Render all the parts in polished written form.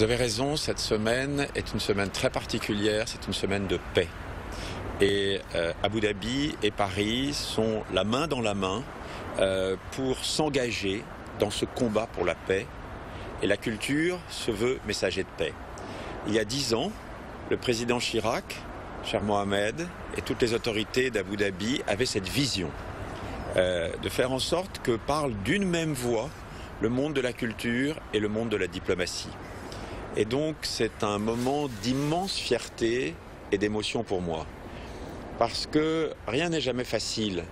Vous avez raison, cette semaine est une semaine très particulière, c'est une semaine de paix. Et Abu Dhabi et Paris sont la main dans la main pour s'engager dans ce combat pour la paix. Et la culture se veut messager de paix. Il y a 10 ans, le président Chirac, cher Mohamed, et toutes les autorités d'Abu Dhabi avaient cette vision de faire en sorte que parlent d'une même voix le monde de la culture et le monde de la diplomatie. Et donc c'est un moment d'immense fierté et d'émotion pour moi. Parce que rien n'est jamais facile.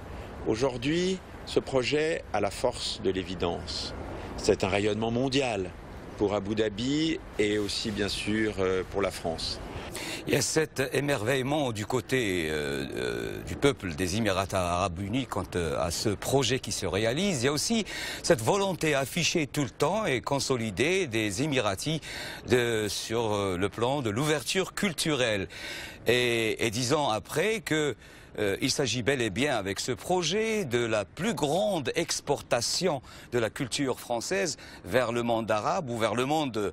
Aujourd'hui, ce projet a la force de l'évidence. C'est un rayonnement mondial pour Abu Dhabi et aussi bien sûr pour la France. Il y a cet émerveillement du côté du peuple des Émirats arabes unis quant à ce projet qui se réalise. Il y a aussi cette volonté affichée tout le temps et consolidée des Émiratis sur le plan de l'ouverture culturelle. Et 10 ans après que il s'agit bel et bien avec ce projet de la plus grande exportation de la culture française vers le monde arabe ou vers le monde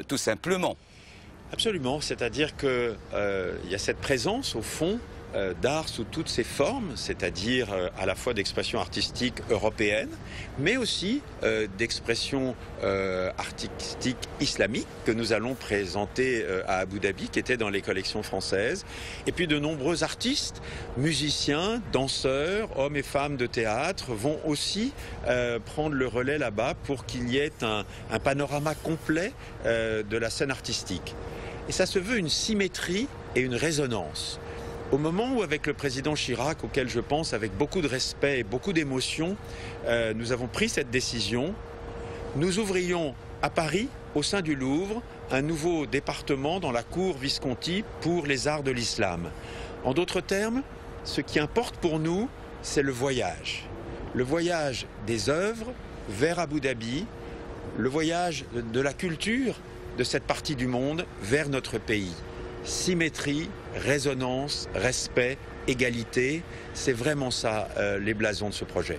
tout simplement. Absolument, c'est-à-dire qu'il y a cette présence au fond d'art sous toutes ses formes, c'est-à-dire à la fois d'expression artistique européenne, mais aussi d'expression artistique islamique que nous allons présenter à Abu Dhabi, qui était dans les collections françaises, et puis de nombreux artistes, musiciens, danseurs, hommes et femmes de théâtre vont aussi prendre le relais là-bas pour qu'il y ait un panorama complet de la scène artistique. Et ça se veut une symétrie et une résonance. Au moment où, avec le président Chirac, auquel je pense avec beaucoup de respect et beaucoup d'émotion, nous avons pris cette décision, nous ouvrions à Paris, au sein du Louvre, un nouveau département dans la cour Visconti pour les arts de l'islam. En d'autres termes, ce qui importe pour nous, c'est le voyage. Le voyage des œuvres vers Abu Dhabi, le voyage de la culture de cette partie du monde vers notre pays. Symétrie, résonance, respect, égalité, c'est vraiment ça les blasons de ce projet.